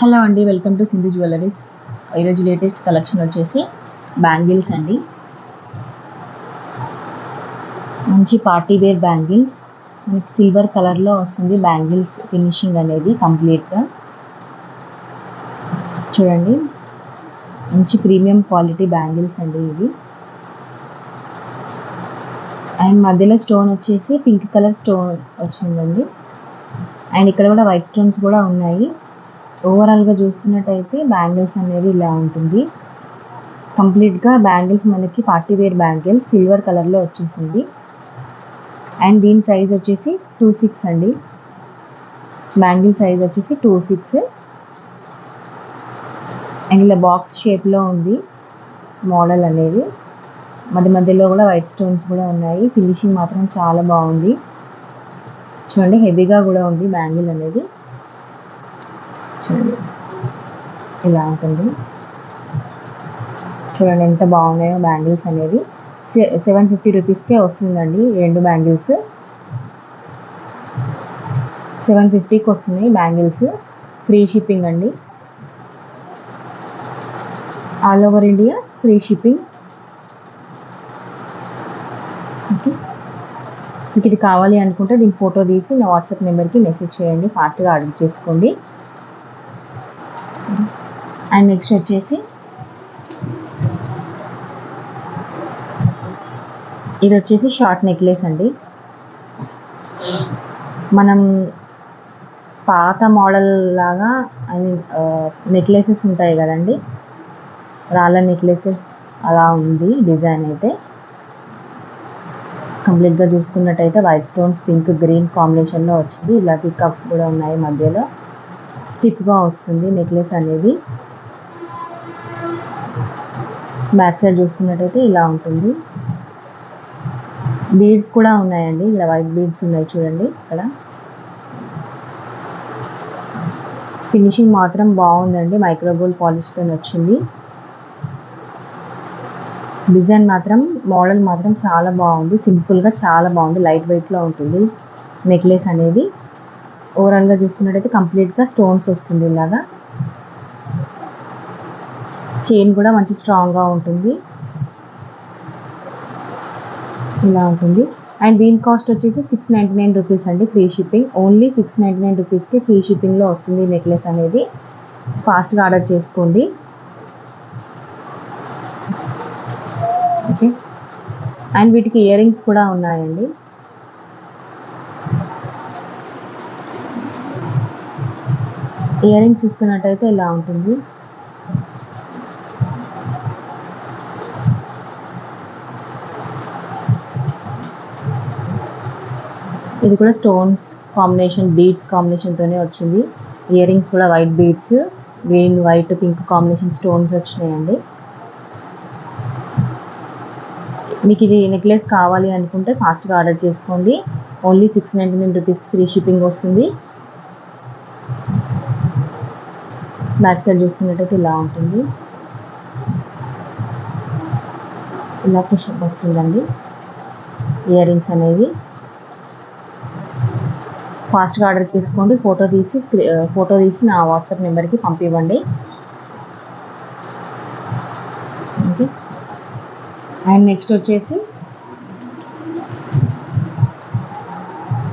Hello అండి, welcome to Sindhu jewelleries. ఈరోజు latest collection వచ్చేసి బ్యాంగిల్స్ అండి. మంచి పార్టీ వేర్ బ్యాంగిల్స్, మనకి సిల్వర్ కలర్లో వస్తుంది. బ్యాంగిల్స్ ఫినిషింగ్ అనేది కంప్లీట్గా చూడండి. మంచి ప్రీమియం క్వాలిటీ బ్యాంగిల్స్ అండి ఇవి. అండ్ మధ్యలో స్టోన్ వచ్చేసి పింక్ కలర్ స్టోన్ వచ్చిందండి. అండ్ ఇక్కడ కూడా వైట్ స్టోన్స్ కూడా ఉన్నాయి. ఓవరాల్గా చూసుకున్నట్టయితే బ్యాంగిల్స్ అనేవి ఇలా ఉంటుంది. కంప్లీట్గా బ్యాంగిల్స్ మనకి పార్టీ వేర్ బ్యాంగిల్స్ సిల్వర్ కలర్లో వచ్చేసింది. అండ్ దీని సైజ్ వచ్చేసి 2/6 అండి. బ్యాంగిల్ సైజ్ వచ్చేసి 2/6. అండ్ ఇలా బాక్స్ షేప్లో ఉంది మోడల్ అనేది. మధ్యలో కూడా వైట్ స్టోన్స్ కూడా ఉన్నాయి. ఫినిషింగ్ మాత్రం చాలా బాగుంది. చూడండి, హెవీగా కూడా ఉంది బ్యాంగిల్ అనేది. చూడండి, ఇలా ఉంటుంది. చూడండి ఎంత బాగున్నాయో బ్యాంగిల్స్ అనేవి. 750 రూపీస్కే వస్తుందండి. రెండు బ్యాంగిల్స్ 750కి వస్తున్నాయి బ్యాంగిల్స్. ఫ్రీ షిప్పింగ్ అండి, all over India free shipping. Okay, మీకు ఇది కావాలి అనుకుంటే దీని ఫోటో తీసి నా వాట్సాప్ నెంబర్కి మెసేజ్ చేయండి. ఫాస్ట్గా ఆర్డర్ చేసుకోండి. అండ్ నెక్స్ట్ వచ్చేసి ఇది వచ్చేసి షార్ట్ నెక్లెస్ అండి. మనం పాత మోడల్ లాగా ఐ మీన్ నెక్లెసెస్ ఉంటాయి కదండి, రాళ్ళ నెక్లెసెస్ అలా ఉంది డిజైన్ అయితే. కంప్లీట్గా చూసుకున్నట్టయితే వైట్ స్టోన్స్ పింక్ గ్రీన్ కాంబినేషన్లో వచ్చింది. ఇలా పికప్స్ కూడా ఉన్నాయి మధ్యలో. స్టిఫ్గా వస్తుంది నెక్లెస్ అనేది. బ్యాక్ సైడ్ చూసుకున్నట్టయితే ఇలా ఉంటుంది. బీడ్స్ కూడా ఉన్నాయండి. ఇలా వైట్ బీడ్స్ ఉన్నాయి చూడండి. ఇక్కడ ఫినిషింగ్ మాత్రం బాగుందండి. మైక్రోగోల్డ్ పాలిష్తో వచ్చింది. డిజైన్ మాత్రం మోడల్ మాత్రం చాలా బాగుంది. సింపుల్గా చాలా బాగుంది. లైట్ వెయిట్లో ఉంటుంది నెక్లెస్ అనేది. ఓవరాల్గా చూసుకున్నట్టయితే కంప్లీట్గా స్టోన్స్ వస్తుంది. ఇలాగా చైన్ కూడా మంచి స్ట్రాంగ్గా ఉంటుంది. ఇలా ఉంటుంది. అండ్ దీని కాస్ట్ వచ్చేసి 699 రూపీస్ అండి. Free shipping. ఓన్లీ 699 రూపీస్కి ఫ్రీ షిప్పింగ్లో వస్తుంది నెక్లెస్ అనేది. ఫాస్ట్గా ఆర్డర్ చేసుకోండి. ఓకే, అండ్ వీటికి ఇయర్ రింగ్స్ కూడా ఉన్నాయండి. ఇయర్ రింగ్స్ చూసుకున్నట్టయితే ఇలా ఉంటుంది. ఇది కూడా స్టోన్స్ కాంబినేషన్, బీడ్స్ కాంబినేషన్తోనే వచ్చింది. ఇయర్ రింగ్స్ కూడా white beads, green white pink combination stones వచ్చినాయండి. మీకు ఇది నెక్లెస్ కావాలి అనుకుంటే ఫాస్ట్గా ఆర్డర్ చేసుకోండి. ఓన్లీ 699 రూపీస్ ఫ్రీ షిప్పింగ్ వస్తుంది. బ్యాక్ సైడ్ చూసుకున్నట్టయితే ఇలా ఉంటుంది. ఇలా పుషప్ వస్తుందండి ఇయర్ రింగ్స్ అనేవి. ఫాస్ట్గా ఆర్డర్ చేసుకోండి. ఫోటో తీసి నా వాట్సాప్ నెంబర్కి పంపివ్వండి. ఓకే, అండ్ నెక్స్ట్ వచ్చేసి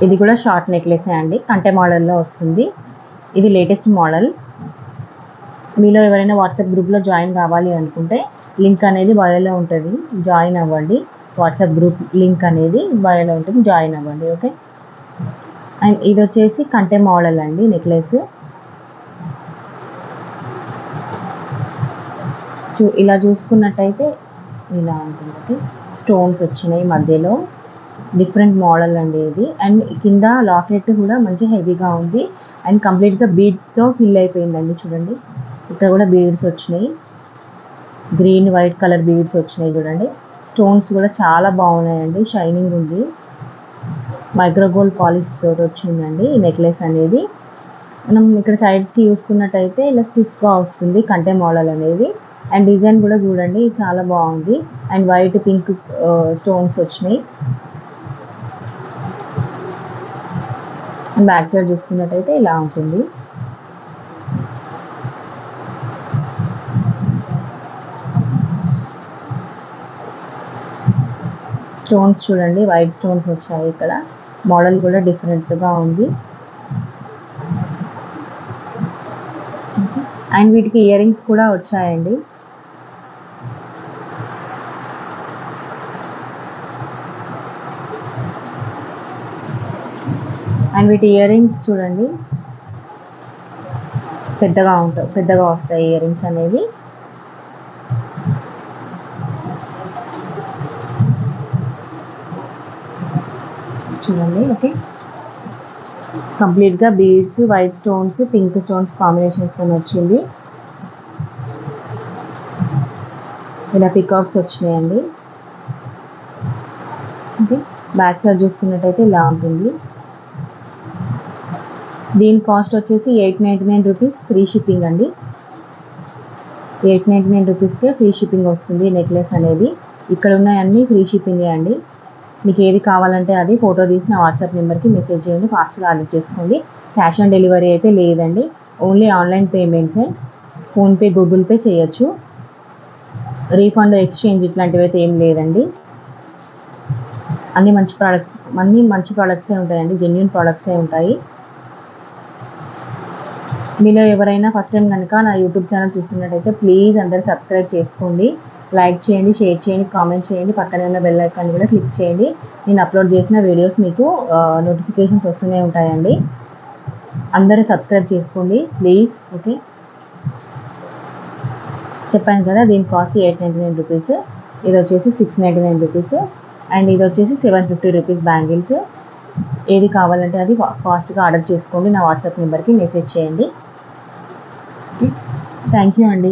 ఇది కూడా షార్ట్ నెక్లెసే అండి. కంటె మోడల్లో వస్తుంది. ఇది లేటెస్ట్ మోడల్. మీలో ఎవరైనా వాట్సాప్ గ్రూప్లో జాయిన్ కావాలి అనుకుంటే లింక్ అనేది బయోలో ఉంటుంది, జాయిన్ అవ్వండి. వాట్సాప్ గ్రూప్ లింక్ అనేది బయోలో ఉంటుంది, జాయిన్ అవ్వండి. ఓకే, అండ్ ఇది వచ్చేసి కంటె మోడల్ అండి నెక్లెస్. ఇలా చూసుకున్నట్టయితే ఇలా ఉంటుంది. స్టోన్స్ వచ్చినాయి మధ్యలో. డిఫరెంట్ మోడల్ అండి ఇది. అండ్ కింద లాకెట్ కూడా మంచి హెవీగా ఉంది. అండ్ కంప్లీట్గా బీడ్స్తో ఫిల్ అయిపోయిందండి. చూడండి, ఇక్కడ కూడా బీడ్స్ వచ్చినాయి. గ్రీన్ వైట్ కలర్ బీడ్స్ వచ్చినాయి చూడండి. స్టోన్స్ కూడా చాలా బాగున్నాయండి. షైనింగ్ ఉంది. మైక్రోగోల్డ్ పాలిష్ తోటి వచ్చిందండి ఈ నెక్లెస్ అనేది. మనం ఇక్కడ సైడ్స్కి చూసుకున్నట్టయితే ఇలా స్టిఫ్గా వస్తుంది కంటె మోడల్ అనేది. అండ్ డిజైన్ కూడా చూడండి చాలా బాగుంది. అండ్ వైట్ పింక్ స్టోన్స్ వచ్చినాయి. అండ్ బ్యాక్ సైడ్ చూసుకున్నట్టయితే ఇలా ఉంటుంది. స్టోన్స్ చూడండి, వైట్ స్టోన్స్ వచ్చాయి. ఇక్కడ మోడల్ కూడా డిఫరెంట్గా ఉంది. అండ్ వీటికి ఇయర్ రింగ్స్ కూడా వచ్చాయండి. అండ్ వీటి ఇయర్ రింగ్స్ చూడండి, పెద్దగా వస్తాయి ఇయర్ రింగ్స్ అనేవి. చూడండి, ఓకే. కంప్లీట్గా beads, white stones, pink stones కాంబినేషన్స్తో వచ్చింది. ఇలా పికాక్స్ వచ్చినాయండి. ఓకే, బ్యాక్ సైడ్ చూసుకున్నట్టయితే ఇలా ఉంటుంది. దీని కాస్ట్ వచ్చేసి 899 రూపీస్, ఫ్రీ షిప్పింగ్ అండి. 899 రూపీస్కే ఫ్రీ షిప్పింగ్ వస్తుంది నెక్లెస్ అనేది. ఇక్కడ ఉన్నాయన్నీ ఫ్రీ షిప్పింగే అండి. మీకు ఏది కావాలంటే అది ఫోటో తీసి నా వాట్సాప్ నెంబర్కి మెసేజ్ చేయండి, ఫాస్ట్గా ఆర్డర్ చేసుకోండి. క్యాష్ ఆన్ డెలివరీ అయితే లేదండి, ఓన్లీ ఆన్లైన్ పేమెంట్సే. ఫోన్పే, గూగుల్ పే చేయొచ్చు. రీఫండ్, ఎక్స్చేంజ్ ఇట్లాంటివి అయితే ఏం లేదండి. అన్నీ మంచి ప్రోడక్ట్సే ఉంటాయండి, జెన్యూన్ ప్రోడక్ట్సే ఉంటాయి. మీలో ఎవరైనా ఫస్ట్ టైం కనుక నా యూట్యూబ్ ఛానల్ చూస్తున్నట్టయితే ప్లీజ్ అందరూ సబ్స్క్రైబ్ చేసుకోండి, లైక్ చేయండి, షేర్ చేయండి, కామెంట్ చేయండి, పక్కనే ఉన్న బెల్ ఐకాన్ కూడా క్లిక్ చేయండి. నేను అప్లోడ్ చేసిన వీడియోస్ మీకు నోటిఫికేషన్స్ వస్తూనే ఉంటాయండి. అందరూ సబ్స్క్రైబ్ చేసుకోండి ప్లీజ్. ఓకే, చెప్పాను కదా, దీని కాస్ట్ 899 రూపీస్. ఇది వచ్చేసి 699 రూపీస్. అండ్ ఇది వచ్చేసి 750 రూపీస్ బ్యాంగిల్స్. ఏది కావాలంటే అది ఫాస్ట్గా ఆర్డర్ చేసుకోండి, నా వాట్సాప్ నెంబర్కి మెసేజ్ చేయండి. థ్యాంక్ యూ అండి.